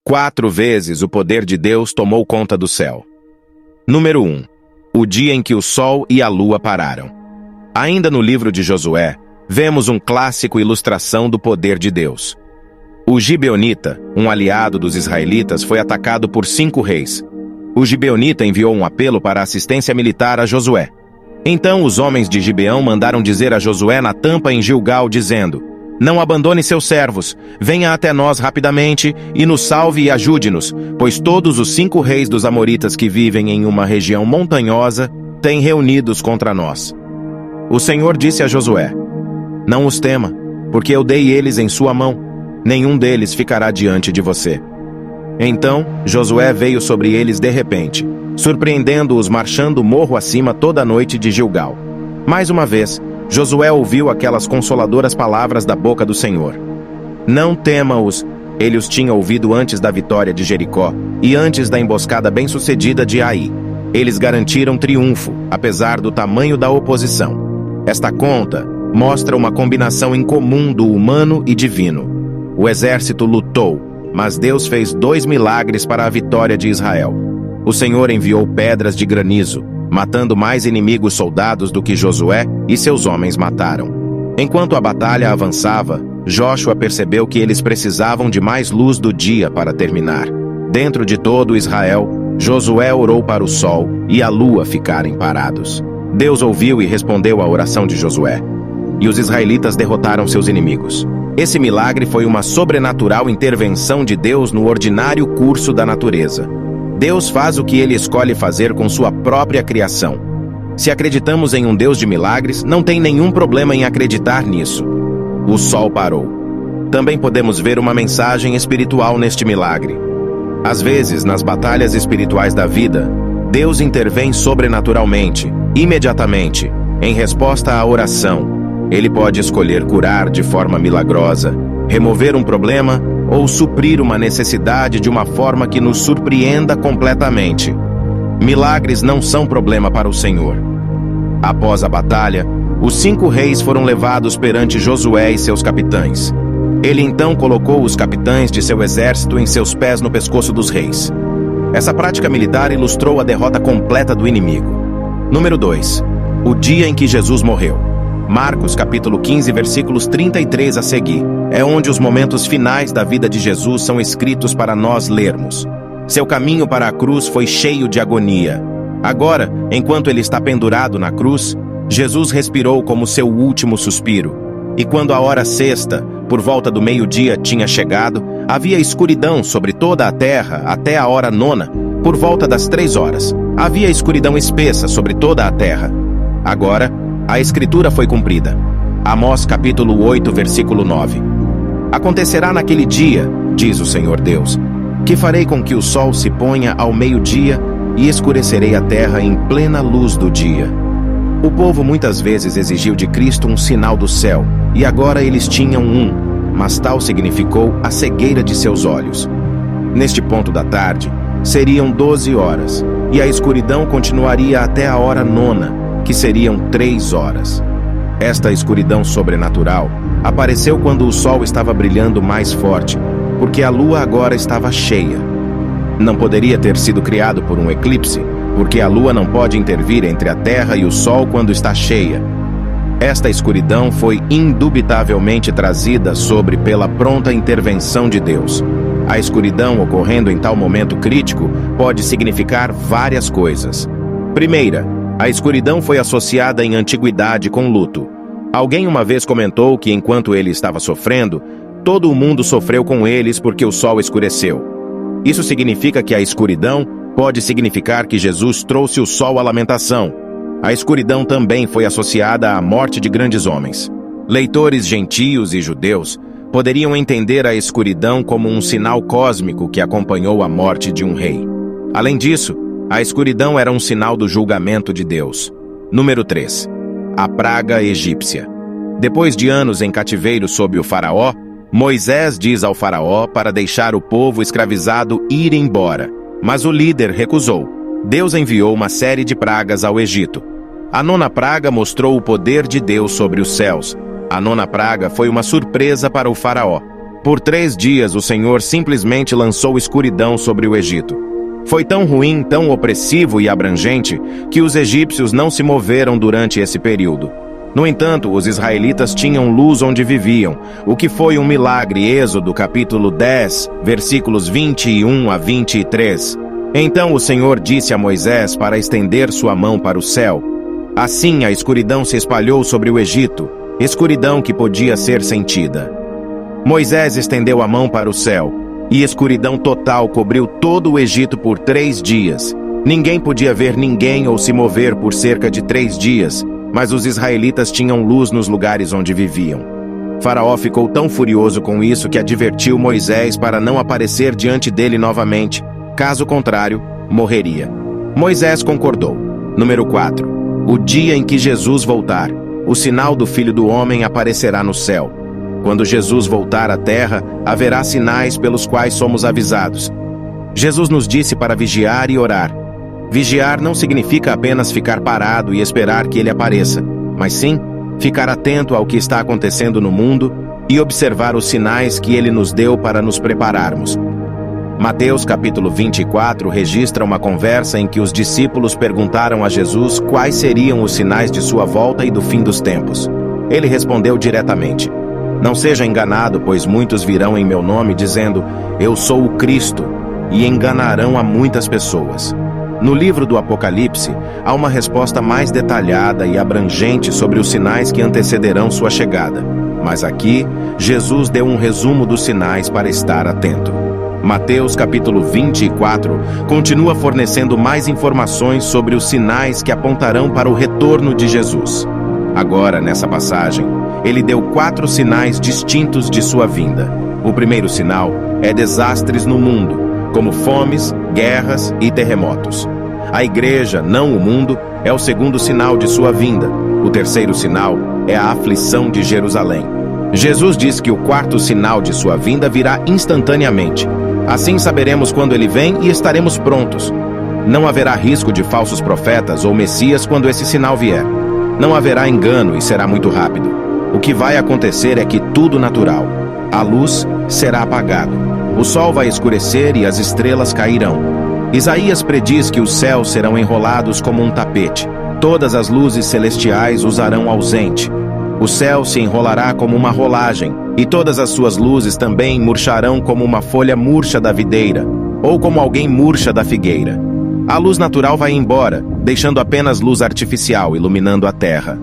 4 vezes o poder de Deus tomou conta do céu. Número 1. O dia em que o sol e a lua pararam. Ainda no livro de Josué, vemos um clássico ilustração do poder de Deus. O Gibeonita, um aliado dos israelitas, foi atacado por 5 reis. O Gibeonita enviou um apelo para assistência militar a Josué. Então os homens de Gibeão mandaram dizer a Josué na tampa em Gilgal, dizendo: Não abandone seus servos, venha até nós rapidamente e nos salve e ajude-nos, pois todos os 5 reis dos amoritas que vivem em uma região montanhosa têm reunidos contra nós. O Senhor disse a Josué: Não os tema, porque eu dei eles em sua mão, nenhum deles ficará diante de você. Então Josué veio sobre eles de repente, surpreendendo-os marchando morro acima toda a noite de Gilgal. Mais uma vez, Josué ouviu aquelas consoladoras palavras da boca do Senhor. Não tema-os, ele os tinha ouvido antes da vitória de Jericó e antes da emboscada bem-sucedida de Ai. Eles garantiram triunfo, apesar do tamanho da oposição. Esta conta mostra uma combinação incomum do humano e divino. O exército lutou, mas Deus fez 2 milagres para a vitória de Israel. O Senhor enviou pedras de granizo, matando mais inimigos soldados do que Josué e seus homens mataram. Enquanto a batalha avançava, Jóshua percebeu que eles precisavam de mais luz do dia para terminar. Dentro de todo Israel, Josué orou para o sol e a lua ficarem parados. Deus ouviu e respondeu à oração de Josué, e os israelitas derrotaram seus inimigos. Esse milagre foi uma sobrenatural intervenção de Deus no ordinário curso da natureza. Deus faz o que ele escolhe fazer com sua própria criação. Se acreditamos em um Deus de milagres, não tem nenhum problema em acreditar nisso. O sol parou. Também podemos ver uma mensagem espiritual neste milagre. Às vezes, nas batalhas espirituais da vida, Deus intervém sobrenaturalmente, imediatamente, em resposta à oração. Ele pode escolher curar de forma milagrosa, remover um problema ou suprir uma necessidade de uma forma que nos surpreenda completamente. Milagres não são problema para o Senhor. Após a batalha, os 5 reis foram levados perante Josué e seus capitães. Ele então colocou os capitães de seu exército em seus pés no pescoço dos reis. Essa prática militar ilustrou a derrota completa do inimigo. Número 2. O dia em que Jesus morreu. Marcos capítulo 15, versículos 33 a seguir, é onde os momentos finais da vida de Jesus são escritos para nós lermos. Seu caminho para a cruz foi cheio de agonia. Agora, enquanto ele está pendurado na cruz, Jesus respirou como seu último suspiro. E quando a hora sexta, por volta do meio-dia, tinha chegado, havia escuridão sobre toda a terra até a hora 9, por volta das 3 horas. Havia escuridão espessa sobre toda a terra. Agora, a escritura foi cumprida. Amós capítulo 8, versículo 9. Acontecerá naquele dia, diz o Senhor Deus, que farei com que o sol se ponha ao meio-dia e escurecerei a terra em plena luz do dia. O povo muitas vezes exigiu de Cristo um sinal do céu, e agora eles tinham um, mas tal significou a cegueira de seus olhos. Neste ponto da tarde, seriam 12 horas, e a escuridão continuaria até a hora 9, que seriam 3 horas. Esta escuridão sobrenatural apareceu quando o sol estava brilhando mais forte, porque a lua agora estava cheia. Não poderia ter sido criado por um eclipse, porque a lua não pode intervir entre a terra e o sol quando está cheia. Esta escuridão foi indubitavelmente trazida sobre pela pronta intervenção de Deus. A escuridão ocorrendo em tal momento crítico pode significar várias coisas. Primeira, a escuridão foi associada em antiguidade com luto. Alguém uma vez comentou que enquanto ele estava sofrendo, todo o mundo sofreu com eles porque o sol escureceu. Isso significa que a escuridão pode significar que Jesus trouxe o sol à lamentação. A escuridão também foi associada à morte de grandes homens. Leitores gentios e judeus poderiam entender a escuridão como um sinal cósmico que acompanhou a morte de um rei. Além disso, a escuridão era um sinal do julgamento de Deus. Número 3. A praga egípcia. Depois de anos em cativeiro sob o faraó, Moisés diz ao faraó para deixar o povo escravizado ir embora. Mas o líder recusou. Deus enviou uma série de pragas ao Egito. A 9ª praga mostrou o poder de Deus sobre os céus. A 9ª praga foi uma surpresa para o faraó. Por 3 dias o Senhor simplesmente lançou escuridão sobre o Egito. Foi tão ruim, tão opressivo e abrangente, que os egípcios não se moveram durante esse período. No entanto, os israelitas tinham luz onde viviam, o que foi um milagre. Êxodo capítulo 10, versículos 21 a 23. Então o Senhor disse a Moisés para estender sua mão para o céu. Assim a escuridão se espalhou sobre o Egito, escuridão que podia ser sentida. Moisés estendeu a mão para o céu, e escuridão total cobriu todo o Egito por 3 dias. Ninguém podia ver ninguém ou se mover por cerca de 3 dias, mas os israelitas tinham luz nos lugares onde viviam. Faraó ficou tão furioso com isso que advertiu Moisés para não aparecer diante dele novamente, caso contrário, morreria. Moisés concordou. Número 4. O dia em que Jesus voltar, o sinal do Filho do Homem aparecerá no céu. Quando Jesus voltar à terra, haverá sinais pelos quais somos avisados. Jesus nos disse para vigiar e orar. Vigiar não significa apenas ficar parado e esperar que ele apareça, mas sim ficar atento ao que está acontecendo no mundo e observar os sinais que ele nos deu para nos prepararmos. Mateus capítulo 24 registra uma conversa em que os discípulos perguntaram a Jesus quais seriam os sinais de sua volta e do fim dos tempos. Ele respondeu diretamente: Não seja enganado, pois muitos virão em meu nome dizendo, Eu sou o Cristo, e enganarão a muitas pessoas. No livro do Apocalipse, há uma resposta mais detalhada e abrangente sobre os sinais que antecederão sua chegada. Mas aqui, Jesus deu um resumo dos sinais para estar atento. Mateus capítulo 24 continua fornecendo mais informações sobre os sinais que apontarão para o retorno de Jesus. Agora, nessa passagem, ele deu 4 sinais distintos de sua vinda. O primeiro sinal é desastres no mundo, como fomes, guerras e terremotos. A igreja, não o mundo, é o segundo sinal de sua vinda. O terceiro sinal é a aflição de Jerusalém. Jesus diz que o 4º sinal de sua vinda virá instantaneamente. Assim saberemos quando ele vem e estaremos prontos. Não haverá risco de falsos profetas ou messias quando esse sinal vier. Não haverá engano e será muito rápido. O que vai acontecer é que tudo natural. A luz será apagada. O sol vai escurecer e as estrelas cairão. Isaías prediz que os céus serão enrolados como um tapete. Todas as luzes celestiais usarão ausente. O céu se enrolará como uma rolagem, e todas as suas luzes também murcharão como uma folha murcha da videira, ou como alguém murcha da figueira. A luz natural vai embora, deixando apenas luz artificial iluminando a terra.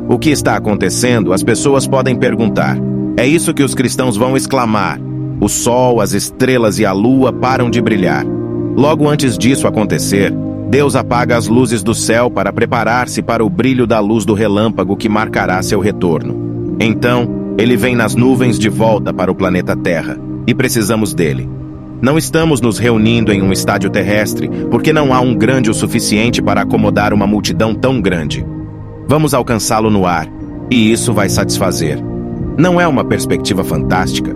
O que está acontecendo? As pessoas podem perguntar. É isso que os cristãos vão exclamar. O sol, as estrelas e a lua param de brilhar. Logo antes disso acontecer, Deus apaga as luzes do céu para preparar-se para o brilho da luz do relâmpago que marcará seu retorno. Então, ele vem nas nuvens de volta para o planeta Terra, e precisamos dele. Não estamos nos reunindo em um estádio terrestre, porque não há um grande o suficiente para acomodar uma multidão tão grande. Vamos alcançá-lo no ar, e isso vai satisfazer. Não é uma perspectiva fantástica?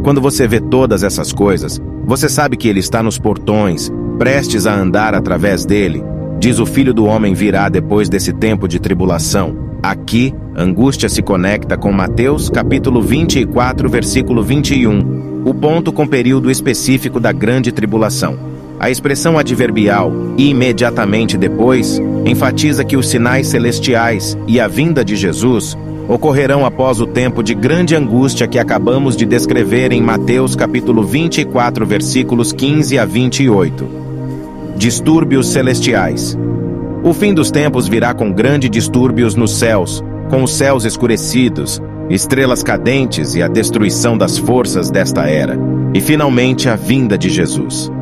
Quando você vê todas essas coisas, você sabe que ele está nos portões, prestes a andar através dele. Diz o Filho do Homem virá depois desse tempo de tribulação. Aqui, angústia se conecta com Mateus capítulo 24, versículo 21, o ponto com período específico da grande tribulação. A expressão adverbial, imediatamente depois, enfatiza que os sinais celestiais e a vinda de Jesus ocorrerão após o tempo de grande angústia que acabamos de descrever em Mateus capítulo 24, versículos 15 a 28. Distúrbios celestiais. O fim dos tempos virá com grandes distúrbios nos céus, com os céus escurecidos, estrelas cadentes e a destruição das forças desta era. E finalmente a vinda de Jesus.